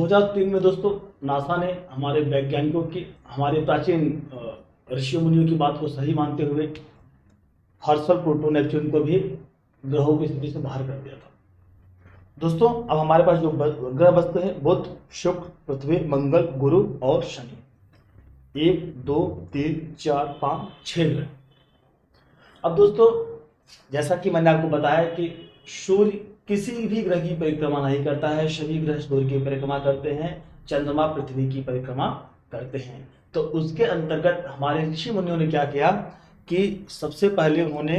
2003 में दोस्तों नासा ने हमारे वैज्ञानिकों की, हमारे प्राचीन ऋषि मुनियों की बात को सही मानते हुए हर्षल, प्लूटो, नेपच्यून को भी ग्रहों की स्थिति से बाहर कर दिया था। दोस्तों अब हमारे पास जो ग्रह वस्तु है, बुध, शुक्र, पृथ्वी, मंगल, गुरु और शनि। 1 2 3 4 5 6 ग्रह। अब दोस्तों जैसा कि मैंने आपको बताया कि सूर्य किसी भी ग्रह की परिक्रमा नहीं करता है, सभी ग्रह सूर्य की परिक्रमा करते हैं, चंद्रमा पृथ्वी की परिक्रमा करते हैं। तो उसके अंतर्गत हमारे ऋषि मुनियों ने क्या किया कि सबसे पहले उन्होंने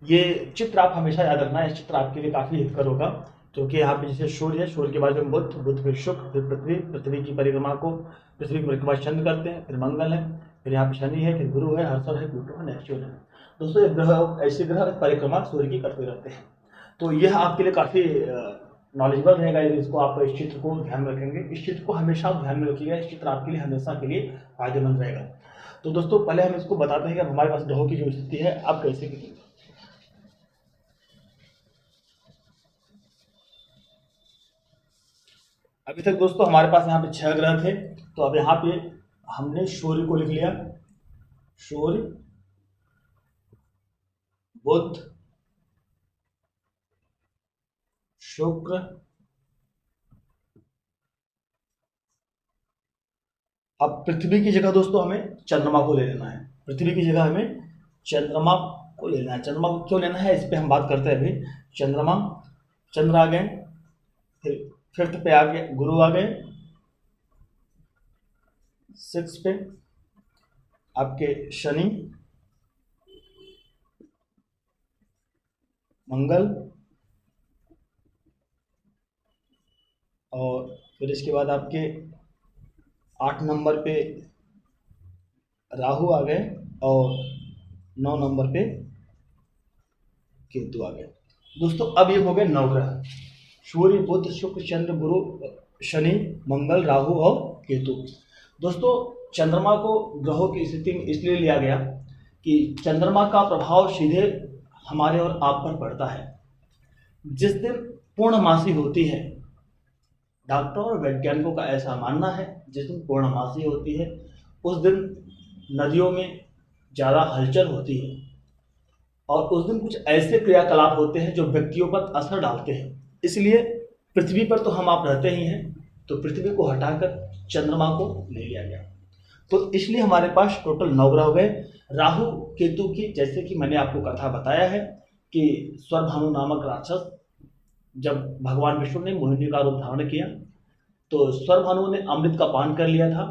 ये चित्र, आप हमेशा याद रखना, इस चित्र आपके लिए काफी हितकर होगा, क्योंकि यहाँ पे जैसे सूर्य है, सूर्य के बाद में बुध, बुध फिर शुक्र, फिर पृथ्वी, पृथ्वी की परिक्रमा को, पृथ्वी की परिक्रमा चंद्र करते हैं, फिर मंगल है, फिर यहाँ पे शनि है, फिर गुरु है, हर्षल है, प्लूटो है, नेपच्यून है। दोस्तों ये ग्रह, ऐसे ग्रह परिक्रमा सूर्य की करते रहते हैं। तो यह आपके लिए काफी नॉलेजेबल रहेगा यदि इसको आप इस चित्र को ध्यान में रखेंगे। इस चित्र को हमेशा आप ध्यान में रखिएगा, इस चित्र आपके लिए हमेशा के लिए फायदेमंद रहेगा। तो दोस्तों पहले हम इसको बताते हैं कि हमारे पास ग्रहों की जो स्थिति है आप कैसे करेंगे। अभी तक दोस्तों हमारे पास यहाँ पे 6 ग्रह थे, तो अब यहाँ पे हमने सूर्य को लिख लिया। सूर्य, बुध, शुक्र, अब पृथ्वी की जगह दोस्तों हमें चंद्रमा को ले लेना है। पृथ्वी की जगह हमें चंद्रमा को लेना है। चंद्रमा को क्यों लेना है इस पे हम बात करते हैं अभी। चंद्रमा, चंद्र आ गए, फिर फिफ्थ पे आ गए गुरु आ गए, 6 पे आपके शनि, मंगल, और फिर इसके बाद आपके 8 नंबर पे राहु आ गए, और 9 नंबर पे केतु आ गए। दोस्तों अब ये हो गए 9 ग्रह, सूर्य, बुध, शुक्र, चंद्र, गुरु, शनि, मंगल, राहु और केतु। दोस्तों चंद्रमा को ग्रहों की स्थिति में इसलिए लिया गया कि चंद्रमा का प्रभाव सीधे हमारे और आप पर पड़ता है। जिस दिन पूर्णमासी होती है, डॉक्टरों और वैज्ञानिकों का ऐसा मानना है, जिस दिन पूर्णमासी होती है उस दिन नदियों में ज़्यादा हलचल होती है, और उस दिन कुछ ऐसे क्रियाकलाप होते हैं जो व्यक्तियों पर असर डालते हैं। इसलिए पृथ्वी पर तो हम आप रहते ही हैं, तो पृथ्वी को हटाकर चंद्रमा को ले लिया गया। तो इसलिए हमारे पास टोटल 9 ग्रह हो गए। राहु केतु की, जैसे कि मैंने आपको कथा बताया है कि स्वरभानु नामक राक्षस, जब भगवान विष्णु ने मोहिनी का रूप धारण किया तो स्वरभानु ने अमृत का पान कर लिया था।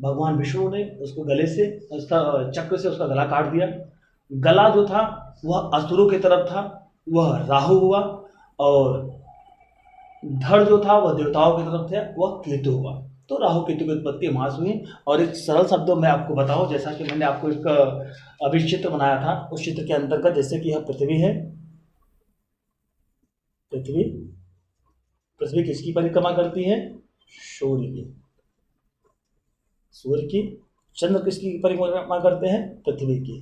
भगवान विष्णु ने उसको गले से, उसका चक्र से उसका गला काट दिया। गला जो था वह असुरों की तरफ था, वह राहु हुआ, और धड़ जो था वह देवताओं की तरफ था, वह केतु हुआ। तो राहु केतु की उत्पत्ति वहां से हुई। और एक सरल शब्दों में आपको बताऊं, जैसा कि मैंने आपको एक अभी चित्र बनाया था, उस चित्र के अंतर्गत जैसे कि यह पृथ्वी है, पृथ्वी, पृथ्वी किसकी परिक्रमा करती है? सूर्य की। सूर्य की। चंद्र किसकी परिक्रमा करते हैं? पृथ्वी की।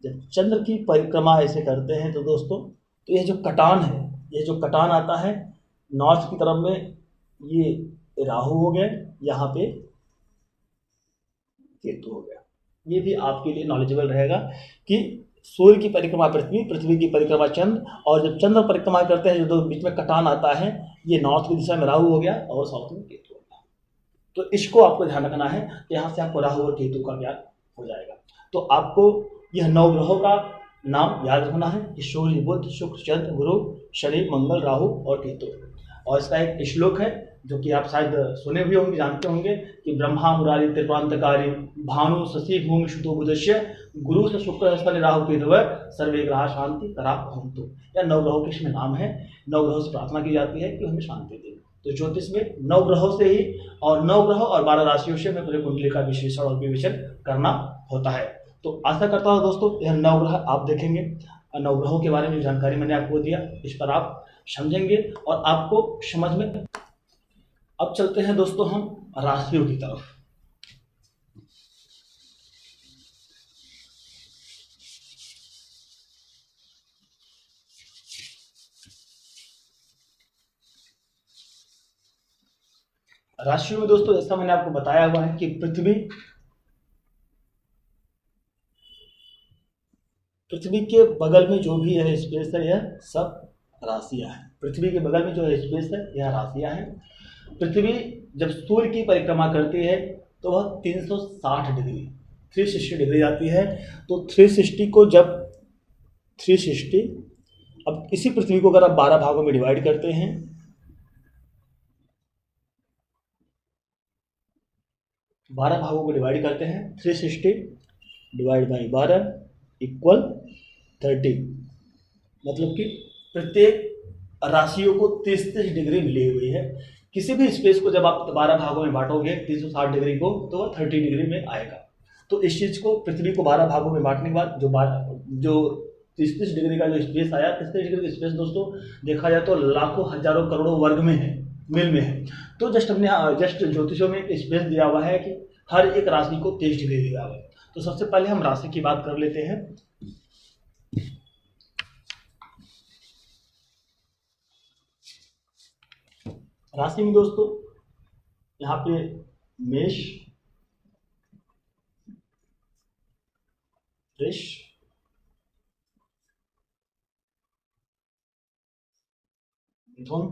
जब चंद्र की परिक्रमा ऐसे करते हैं तो दोस्तों, तो यह जो कटान है, यह जो कटान आता है नॉर्थ की तरफ में, ये राहु हो गए, यहाँ पे केतु हो गया। ये भी आपके लिए नॉलेजेबल रहेगा कि सूर्य की परिक्रमा पृथ्वी, पृथ्वी की परिक्रमा चंद्र, और जब चंद्र परिक्रमा करते हैं जो बीच में कटान आता है, ये नॉर्थ की दिशा में राहु हो गया और साउथ में केतु हो गया। तो इसको आपको ध्यान रखना है, यहाँ से आपको राहु और केतु का ज्ञान हो जाएगा। तो आपको यह 9 ग्रहों का नाम याद रखना है कि सूर्य, बुध, शुक्र, चंद्र, गुरु, शनि, मंगल, राहु और केतु। और इसका एक श्लोक है जो कि आप शायद सुने भी होंगे, जानते होंगे कि ब्रह्मा मुरारी त्रिप्रांतकारी भानु शशि भूमि शुतो बुधस्य गुरु से शुक्र शनि राहु केतु सर्वे ग्रह शांति करा भवन्तु। यह 9 ग्रहों के इसमें नाम है। 9 ग्रहों से प्रार्थना की जाती है कि हमें शांति दे। तो ज्योतिष में 9 ग्रहों से ही, और 9 ग्रह और 12 राशियों से हमें पूरे कुंडली का विश्लेषण और विवेचन करना होता है। तो आशा करता हूँ दोस्तों यह 9 ग्रह आप देखेंगे, 9 ग्रहों के बारे में जो जानकारी मैंने आपको दिया इस पर आप समझेंगे और आपको समझ में। अब चलते हैं दोस्तों हम राशियों की तरफ। राशियों में दोस्तों जैसा मैंने आपको बताया हुआ है कि पृथ्वी के बगल में जो भी है स्पेस है यह सब राशियां हैं। पृथ्वी के बगल में जो है स्पेस है यह राशियां हैं। पृथ्वी जब सूर्य की परिक्रमा करती है तो वह 360 डिग्री 360 डिग्री जाती है। तो 360 को जब 360 अब इसी पृथ्वी को अगर आप 12 भागों में डिवाइड करते हैं, 12 भागों को डिवाइड करते हैं, 360 डिवाइड बाई 12 इक्वल 30, मतलब कि प्रत्येक राशियों को 30 डिग्री मिली हुई है। किसी भी स्पेस को जब आप 12 भागों में बांटोगे 360 डिग्री को तो वह 30 डिग्री में आएगा। तो इस चीज को पृथ्वी को 12 भागों में बांटने के बाद जो 30 डिग्री का जो स्पेस आया, 30 डिग्री का स्पेस दोस्तों देखा जाए तो लाखों हजारों करोड़ों वर्ग में है, मील में है। तो जस्ट ज्योतिषों में एक स्पेस दिया हुआ है कि हर एक राशि को 30 डिग्री दिया हुआ है। तो सबसे पहले हम राशि की बात कर लेते हैं। राशि में दोस्तों यहाँ पे मेष, वृष, मिथुन,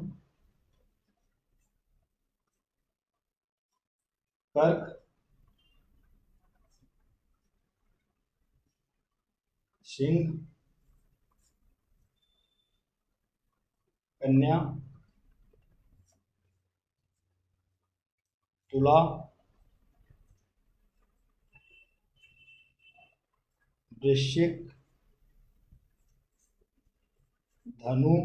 कर्क, सिंह, कन्या, तुला, वृश्चिक, धनु,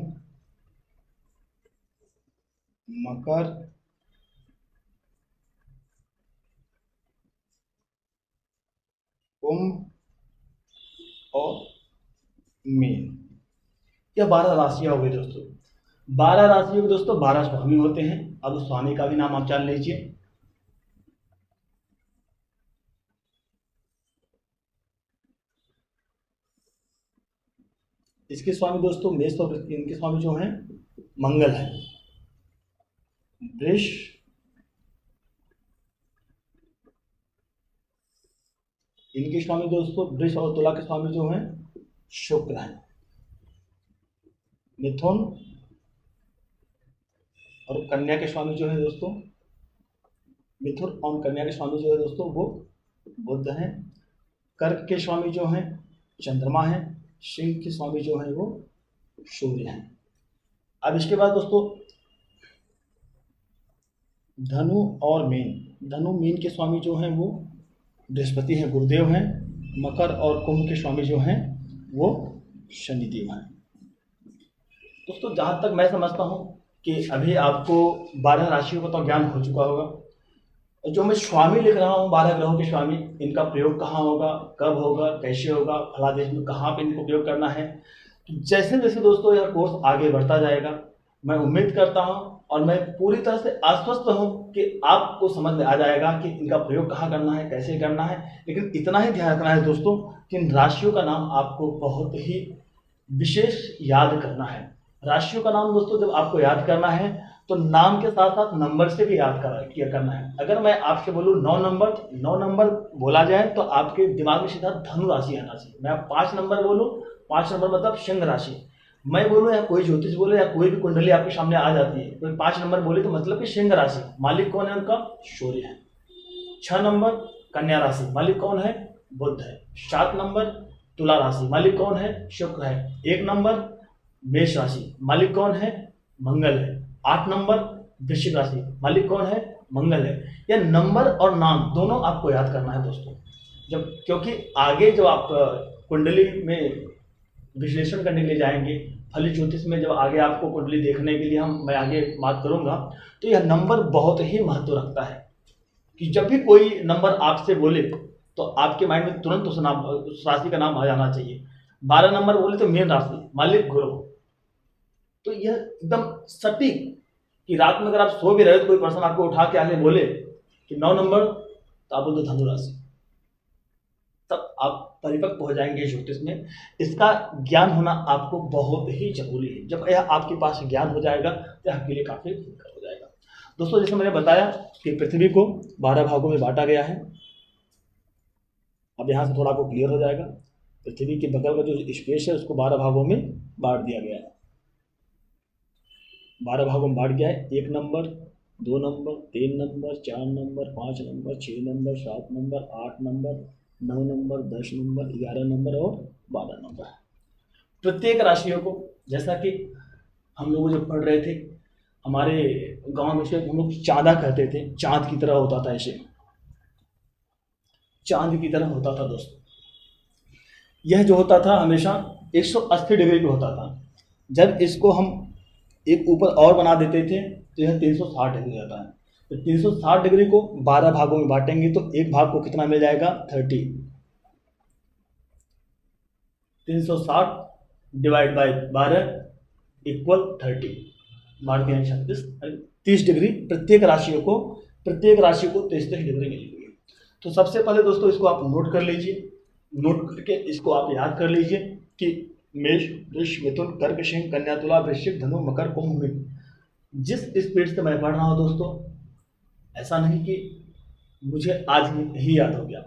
मकर, कुंभ और मीन। यह 12 राशियां हो गई दोस्तों। 12 राशियों के दोस्तों 12 स्वामी होते हैं। अब उस स्वामी का भी नाम आप जान लीजिए। इसके स्वामी दोस्तों मेष और इनके स्वामी जो हैं मंगल है। वृष, इनके स्वामी दोस्तों वृष और तुला के स्वामी जो हैं शुक्र हैं। मिथुन और कन्या के स्वामी जो है दोस्तों, मिथुन और कन्या के स्वामी जो है दोस्तों वो बुध हैं। कर्क के स्वामी जो हैं चंद्रमा है। सिंह के स्वामी जो है वो सूर्य हैं। अब इसके बाद दोस्तों धनु और मीन, धनु मीन के स्वामी जो हैं वो बृहस्पति हैं, गुरुदेव हैं। मकर और कुंभ के स्वामी जो हैं वो शनिदेव हैं। दोस्तों जहाँ तक मैं समझता हूँ कि अभी आपको 12 राशियों का तो ज्ञान हो चुका होगा। जो मैं स्वामी लिख रहा हूँ 12 ग्रहों के स्वामी, इनका प्रयोग कहाँ होगा, कब होगा, कैसे होगा, फला देश में कहाँ पे इनको प्रयोग करना है। तो जैसे जैसे दोस्तों यह कोर्स आगे बढ़ता जाएगा, मैं उम्मीद करता हूँ और मैं पूरी तरह से आश्वस्त हूँ कि आपको समझ में आ जाएगा कि इनका प्रयोग कहाँ करना है, कैसे करना है। लेकिन इतना ही ध्यान रखना है दोस्तों कि इन राशियों का नाम आपको बहुत ही विशेष याद करना है। राशियों का नाम दोस्तों जब आपको याद करना है तो नाम के साथ साथ नंबर से भी याद करना है। अगर मैं आपसे बोलूँ 9 नंबर बोला जाए तो आपके दिमाग में सीधा धनु राशि आना चाहिए। मैं 5 नंबर बोलूँ, 5 नंबर मतलब सिंह राशि। मैं बोलूँ या कोई ज्योतिष बोले या कोई भी कुंडली आपके सामने आ जाती है, कोई 5 नंबर बोले तो मतलब कि सिंह राशि, मालिक कौन है उनका, सूर्य है। 6 नंबर कन्या राशि, मालिक कौन है, बुध है। 7 नंबर तुला राशि, मालिक कौन है, शुक्र है। 1 नंबर मेष राशि, मालिक कौन है, मंगल है। 8 नंबर वृश्चिक राशि, मालिक कौन है, मंगल है। यह नंबर और नाम दोनों आपको याद करना है दोस्तों, जब क्योंकि आगे जब आप कुंडली में विश्लेषण करने के लिए जाएंगे, फलित ज्योतिष में जब आगे आपको कुंडली देखने के लिए मैं आगे बात करूंगा, तो यह नंबर बहुत ही महत्व रखता है कि जब भी कोई नंबर आपसे बोले तो आपके माइंड में तुरंत उस राशि का नाम आ जाना चाहिए। 12 नंबर बोले तो मीन राशि, मालिक गुरु। तो यह एकदम सटीक कि रात में अगर आप सो भी रहे तो कोई पर्सन आपको उठा के आगे बोले कि 9 नंबर, तो आप बोलते धनु राशि, तब आप परिपक्व हो जाएंगे ज्योतिष में। इसका ज्ञान होना आपको बहुत ही जरूरी है। जब यह आपके पास ज्ञान हो जाएगा तो आपके लिए काफी बेहतर हो जाएगा। दोस्तों जैसे मैंने बताया कि पृथ्वी को 12 भागों में बांटा गया है। अब यहाँ से थोड़ा आपको क्लियर हो जाएगा। पृथ्वी के बगल का जो स्पेस है उसको 12 भागों में बांट दिया गया है। 12 भागों में बांट गया है। 1 number, 2 number, 3 number, 4 number, 5 number, 6 number, 7 number, 8 number, 9 number, 10 number, 11 number और 12 नंबर। प्रत्येक राशियों को, जैसा कि हम लोग जब पढ़ रहे थे, हमारे गांव में से हम लोग चांदा कहते थे, चांद की तरह होता था, ऐसे चांद की तरह होता था दोस्तों। यह जो होता था हमेशा 180 डिग्री पे होता था। जब इसको हम एक ऊपर और बना देते थे तो यह 360 डिग्री जाता है। तो 360 डिग्री को 12 भागों में बांटेंगे तो एक भाग को कितना मिल जाएगा? 30। 360 डिवाइड बाई 12 इक्वल 30। बाढ़ के 36, 30 डिग्री प्रत्येक राशि को 33 डिग्री मिलेगी। तो सबसे पहले दोस्तों इसको आप नोट कर लीजिए। नोट करके इसको आप याद कर लीजिए कि मेष, वृष, मिथुन, कर्क, सिंह, कन्या, तुला, वृश्चिक, धनु, मकर, कुंभ, मीन। जिस स्पीड से मैं पढ़ रहा हूँ दोस्तों, ऐसा नहीं कि मुझे आज ही याद हो गया।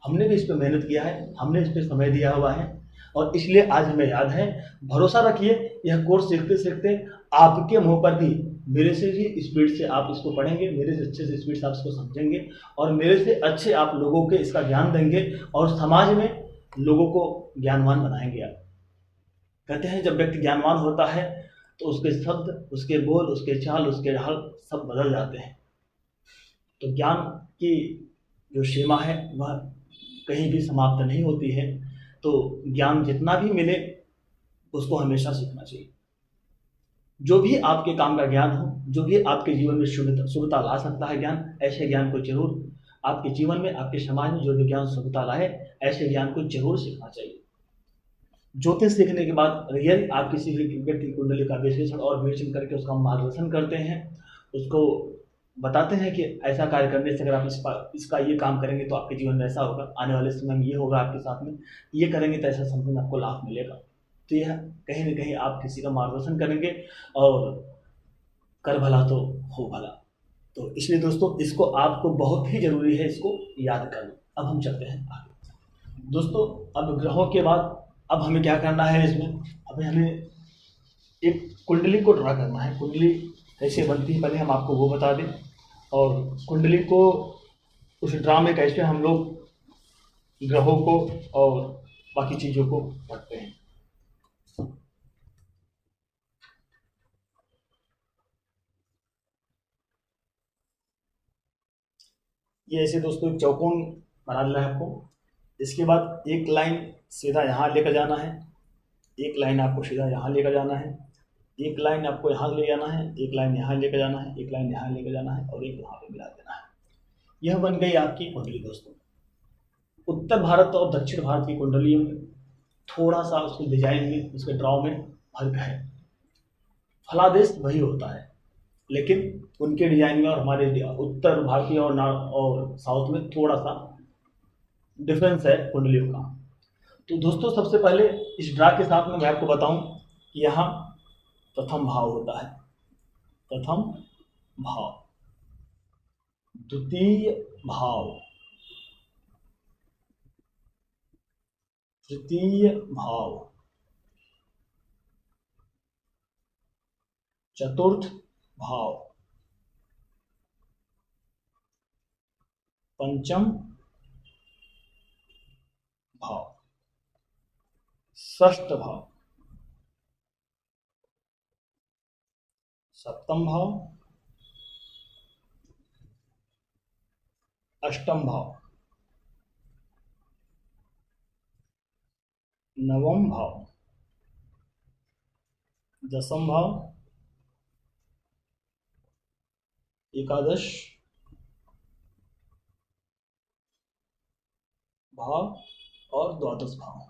हमने भी इस पर मेहनत किया है, हमने इस पर समय दिया हुआ है और इसलिए आज हमें याद है। भरोसा रखिए, यह कोर्स सीखते सीखते आपके मुंह पर भी मेरे से भी स्पीड से आप इसको पढ़ेंगे, मेरे से अच्छे से स्पीड से आप इसको समझेंगे और मेरे से अच्छे आप लोगों के इसका ज्ञान देंगे और समाज में लोगों को ज्ञानवान बनाएंगे। आप कहते हैं जब व्यक्ति ज्ञानवान होता है तो उसके शब्द, उसके बोल, उसके चाल, उसके ढाल सब बदल जाते हैं। तो ज्ञान की जो सीमा है वह कहीं भी समाप्त नहीं होती है। तो ज्ञान जितना भी मिले उसको हमेशा सीखना चाहिए। जो भी आपके काम का ज्ञान हो, जो भी आपके जीवन में शुभता ला सकता है ज्ञान, ऐसे ज्ञान को जरूर आपके जीवन में, आपके समाज में जो भी ज्ञान शुभता लाए, ऐसे ज्ञान को जरूर सीखना चाहिए। ज्योतिष सीखने के बाद रियल आप किसी भी व्यक्ति कुंडली का विश्लेषण और विवेचन करके उसका मार्गदर्शन करते हैं, उसको बताते हैं कि ऐसा कार्य करने से अगर आप इसका ये काम करेंगे तो आपके जीवन में ऐसा होगा, आने वाले समय में ये होगा आपके साथ में, ये करेंगे तो ऐसा समझ आपको लाभ मिलेगा। तो यह कहीं ना कहीं आप किसी का मार्गदर्शन करेंगे और कर भला तो हो भला। तो इसलिए दोस्तों इसको आपको बहुत ही जरूरी है इसको याद करना। अब हम चलते हैं आगे दोस्तों। अब ग्रहों के बाद अब हमें क्या करना है इसमें, अभी हमें एक कुंडली को ड्रा करना है। कुंडली कैसे बनती है पहले हम आपको वो बता दें, और कुंडली को उस ड्रा में कैसे हम लोग ग्रहों को और बाकी चीज़ों को पढ़ते हैं। ये ऐसे दोस्तों एक चौकोन बना लेना है आपको। इसके बाद एक लाइन सीधा यहाँ लेकर जाना है, एक लाइन आपको सीधा यहाँ लेकर जाना है, एक लाइन आपको यहाँ ले जाना है, एक लाइन यहाँ लेकर जाना है, एक लाइन यहाँ लेकर जाना है और एक यहाँ पे मिला देना है। यह बन गई आपकी कुंडली दोस्तों। उत्तर भारत और दक्षिण भारत की कुंडलियों में थोड़ा सा उसके डिजाइन में, उसके ड्रॉ में फर्क है। फलादेश वही होता है लेकिन उनके डिजाइन में और हमारे उत्तर भारतीय और साउथ में थोड़ा सा डिफरेंस है कुंडलियों का। तो दोस्तों सबसे पहले इस ड्रा के साथ में मैं आपको बताऊं कि यहाँ प्रथम भाव होता है, प्रथम भाव, द्वितीय भाव, तृतीय भाव, चतुर्थ भाव, पंचम भाव, षष्ठ भाव, सप्तम भाव, अष्टम भाव, नवम भाव, दसम भाव, एकादश भाव और द्वादश भाव।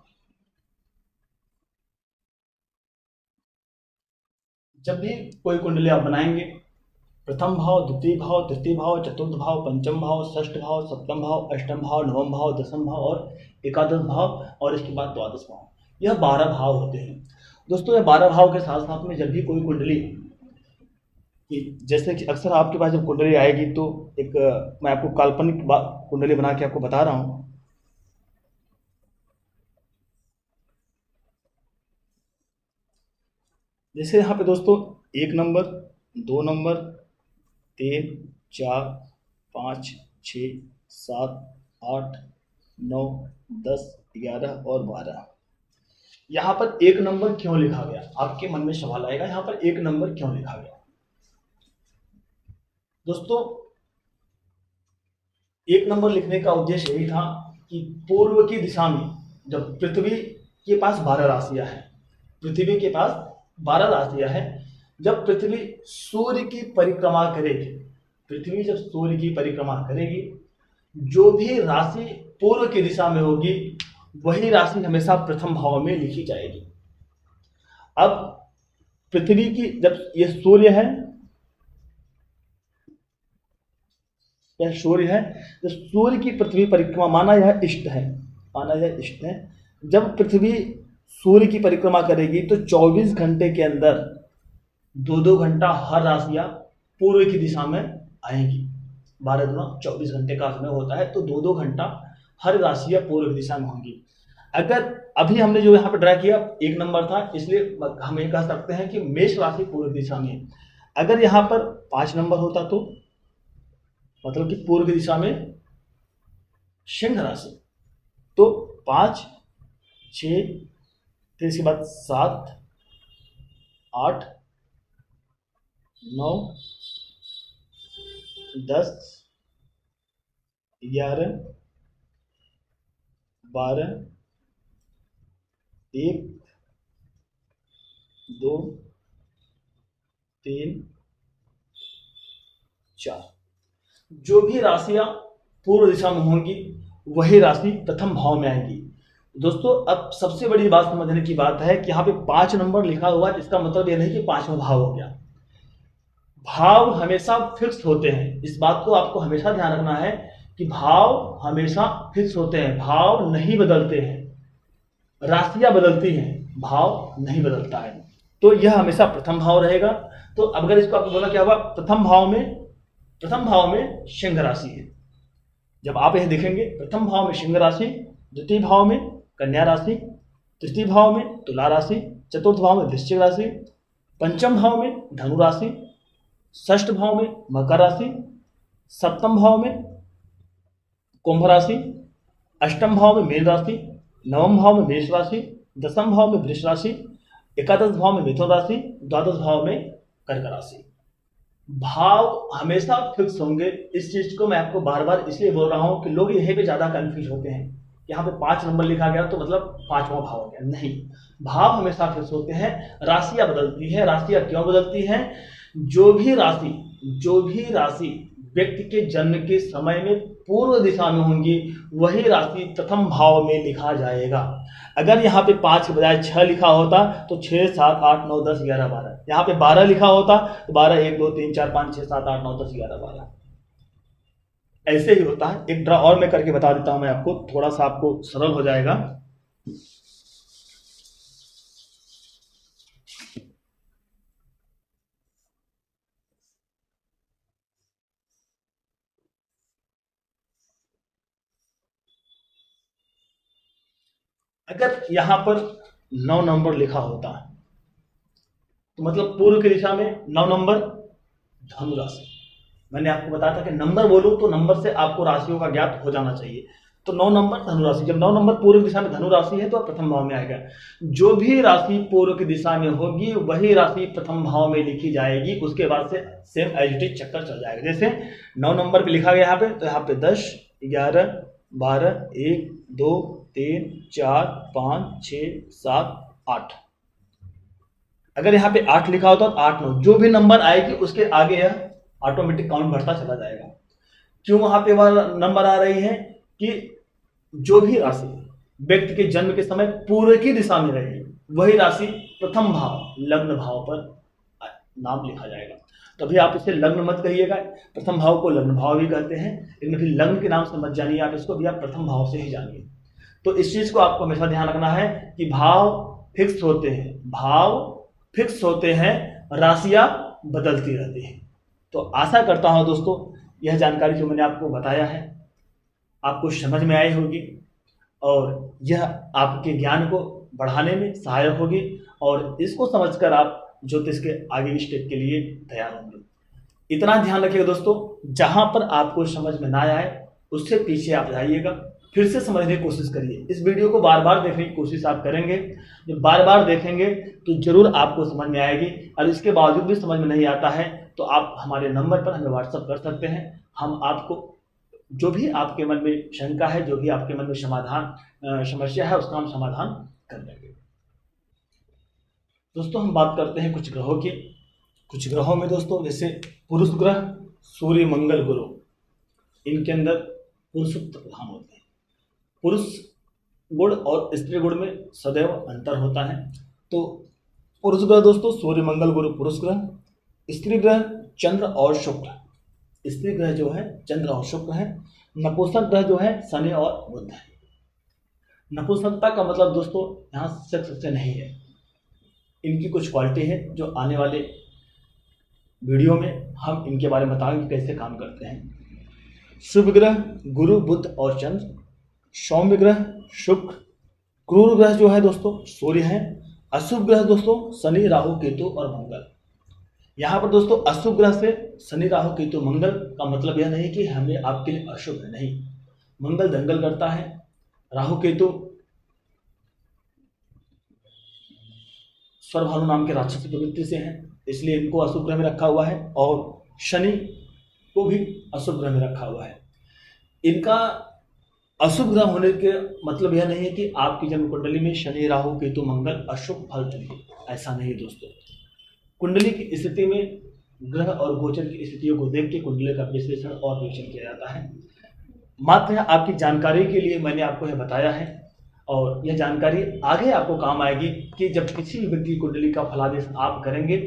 जब भी कोई कुंडली आप बनाएंगे, प्रथम भाव, द्वितीय भाव, तृतीय भाव, चतुर्थ भाव, पंचम भाव, षष्ठ भाव, सप्तम भाव, अष्टम भाव, नवम भाव, दसम भाव और एकादश भाव और इसके बाद द्वादश भाव, यह 12 भाव होते हैं दोस्तों। यह 12 भाव के साथ साथ में जब भी कोई कुंडली कि जैसे कि अक्सर आपके पास जब कुंडली आएगी तो एक मैं आपको काल्पनिक कुंडली बना के आपको बता रहा हूँ। जैसे यहाँ पे दोस्तों 1 नंबर, 2 नंबर, 3, 4, 5, 6, 7, 8, 9, 10, 11 और 12। यहाँ पर 1 नंबर क्यों लिखा गया? आपके मन में सवाल आएगा, यहाँ पर 1 नंबर क्यों लिखा गया? दोस्तों 1 नंबर लिखने का उद्देश्य यही था कि पूर्व की दिशा में जब पृथ्वी के पास 12 राशियां हैं, पृथ्वी के पास 12 राशियां हैं, जब पृथ्वी सूर्य की परिक्रमा करेगी, पृथ्वी जब सूर्य की परिक्रमा करेगी, जो भी राशि पूर्व की दिशा में होगी वही राशि हमेशा प्रथम भाव में लिखी जाएगी। अब पृथ्वी की जब ये सूर्य है, यह सूर्य है, जब सूर्य की पृथ्वी परिक्रमा, माना यह इष्ट है, माना यह इष्ट है, जब पृथ्वी सूर्य की परिक्रमा करेगी तो 24 घंटे के अंदर 2-2 घंटा हर राशियां पूर्व की दिशा में आएंगी। 12 गुना 24 घंटे का समय होता है, तो 2-2 घंटा हर राशियां पूर्व की दिशा में होंगी। अगर अभी हमने जो यहाँ पर ड्रा किया 1 नंबर था, इसलिए हम ये कह सकते हैं कि मेष राशि पूर्व दिशा में है। अगर यहाँ पर 5 नंबर होता तो मतलब कि पूर्व दिशा में सिंह राशि, तो 5, 6, फिर इसके बाद 7, 8, 9, 10, 11, 12, 1, 2, 3, 4, जो भी राशियां पूर्व दिशा में होंगी वही राशि प्रथम भाव में आएगी। दोस्तों अब सबसे बड़ी बात समझने की बात है कि यहाँ पे 5 नंबर लिखा हुआ है, इसका मतलब यह नहीं कि 5वां भाव हो गया। भाव हमेशा फिक्स होते हैं, इस बात को आपको हमेशा ध्यान रखना है कि भाव हमेशा फिक्स होते हैं, भाव नहीं बदलते हैं, राशियां बदलती हैं, भाव नहीं बदलता है। तो यह हमेशा प्रथम भाव रहेगा। तो अब अगर इसको आपको बोला क्या हुआ, प्रथम भाव में सिंह राशि है। जब आप यह देखेंगे प्रथम भाव में सिंह राशि, द्वितीय भाव में कन्या राशि, तृतीय भाव में तुला राशि, चतुर्थ भाव में वृश्चिक राशि, पंचम भाव में धनु राशि, षष्ठ भाव में मकर राशि, सप्तम भाव में कुंभ राशि, अष्टम भाव में मीन राशि, नवम भाव में मेष राशि, दसम भाव में वृष राशि, एकादश भाव में मिथुन राशि, द्वादश भाव में कर्क राशि। भाव हमेशा फिक्स होंगे। इस चीज को मैं आपको बार बार इसलिए बोल रहा हूं कि लोग यहीं पे ज्यादा कंफ्यूज होते हैं। यहाँ पे 5 नंबर लिखा गया तो मतलब 5वां भाव हो गया, नहीं, भाव हमेशा फिक्स होते हैं, राशियां बदलती है। राशियां क्यों बदलती हैं? जो भी राशि व्यक्ति के जन्म के समय में पूर्व दिशा में होंगी वही राशि प्रथम भाव में लिखा जाएगा। अगर यहाँ पे 5 के बजाय 6 लिखा होता तो 6, 7, 8, 9, 10, 11, 12, यहाँ पे 12 लिखा होता तो 12, 1, 2, 3, 4, 5, 6, 7, 8, 9, 10, 11, 12 ऐसे ही होता है। एक ड्रा और मैं करके बता देता हूं मैं आपको, थोड़ा सा आपको सरल हो जाएगा। अगर यहां पर 9 नंबर लिखा होता तो मतलब पूर्व की दिशा में 9 नंबर धनु राशि। मैंने आपको बताया था कि नंबर बोलूं तो नंबर से आपको राशियों का ज्ञात हो जाना चाहिए। तो 9 नंबर धनु राशि, जब 9 नंबर पूर्व दिशा में धनु राशि है तो प्रथम भाव में आएगा। जो भी राशि पूर्व की दिशा में होगी वही राशि प्रथम भाव में लिखी जाएगी। उसके बाद से सेम एज इट इज चक्कर चल जाएगा। जैसे 9 नंबर पे लिखा गया यहाँ पे, तो यहाँ पे 10, 11, 12, 1, 2, 3, 4, 5, 6, 7, 8। अगर यहाँ पे 8 लिखा होता तो 8, 9, जो भी नंबर आएगी उसके आगे यह ऑटोमेटिक काउंट बढ़ता चला जाएगा। क्यों वहां पे वह नंबर आ रही है कि जो भी राशि व्यक्ति के जन्म के समय पूर्व की दिशा में रहेगी वही राशि प्रथम भाव लग्न भाव पर नाम लिखा जाएगा। तो अभी आप इसे लग्न मत कहिएगा, प्रथम भाव को लग्न भाव भी कहते हैं, लेकिन फिर लग्न के नाम से मत जानिए आप इसको, भी आप प्रथम भाव से ही जानिए। तो इस चीज को आपको हमेशा ध्यान रखना है कि भाव फिक्स होते हैं, राशियां बदलती रहती है। तो आशा करता हूँ दोस्तों यह जानकारी जो मैंने आपको बताया है आपको समझ में आई होगी और यह आपके ज्ञान को बढ़ाने में सहायक होगी और इसको समझकर आप ज्योतिष के आगे के स्टेप के लिए तैयार होंगे। इतना ध्यान रखिएगा दोस्तों, जहां पर आपको समझ में ना आए उससे पीछे आप जाइएगा, फिर से समझने की कोशिश करिए। इस वीडियो को बार बार देखने की कोशिश आप करेंगे, जब बार बार देखेंगे तो जरूर आपको समझ में आएगी। और इसके बावजूद भी समझ में नहीं आता है तो आप हमारे नंबर पर हमें व्हाट्सअप कर सकते हैं। हम आपको जो भी आपके मन में शंका है, जो भी आपके मन में समस्या है, उसका हम समाधान कर देंगे। दोस्तों हम बात करते हैं कुछ ग्रहों की। कुछ ग्रहों में दोस्तों जैसे पुरुष ग्रह, सूर्य, मंगल, गुरु, इनके अंदर पुरुषत्व प्रधान होते हैं। पुरुष गुण और स्त्री गुण में सदैव अंतर होता है। तो पुरुष ग्रह दोस्तों सूर्य, मंगल, गुरु पुरुष ग्रह। स्त्री ग्रह चंद्र और शुक्र। स्त्री ग्रह जो है चंद्र और शुक्र है। नपुंसक ग्रह जो है शनि और बुध है। नपुंसकता का मतलब दोस्तों यहाँ सेक्स से नहीं है, इनकी कुछ क्वालिटी है जो आने वाले वीडियो में हम इनके बारे में बताएंगे कैसे काम करते हैं। शुभ ग्रह गुरु, बुध और चंद्र। सौम्य ग्रह शुक्र। क्रूर ग्रह जो है दोस्तों सूर्य है। अशुभ ग्रह दोस्तों शनि, राहु, केतु और मंगल। यहाँ पर दोस्तों अशुभ ग्रह से शनि, राहु, केतु, मंगल का मतलब यह नहीं कि हमें आपके लिए अशुभ है, नहीं। मंगल दंगल करता है, राहु केतु स्वरभानु नाम के राक्षसी प्रवृत्ति से हैं, इसलिए इनको अशुभ ग्रह में रखा हुआ है। और शनि को भी अशुभ ग्रह में रखा हुआ है। इनका अशुभ ग्रह होने के मतलब यह नहीं है कि आपकी जन्म कुंडली में शनि, राहु, केतु, मंगल अशुभ फल देंगे, ऐसा नहीं दोस्तों। कुंडली की स्थिति में ग्रह और गोचर की स्थितियों को देख के कुंडली का विश्लेषण और विवेचन किया जाता है। मात्र आपकी जानकारी के लिए मैंने आपको यह बताया है और यह जानकारी आगे आपको काम आएगी कि जब किसी भी व्यक्ति की कुंडली का फलादेश आप करेंगे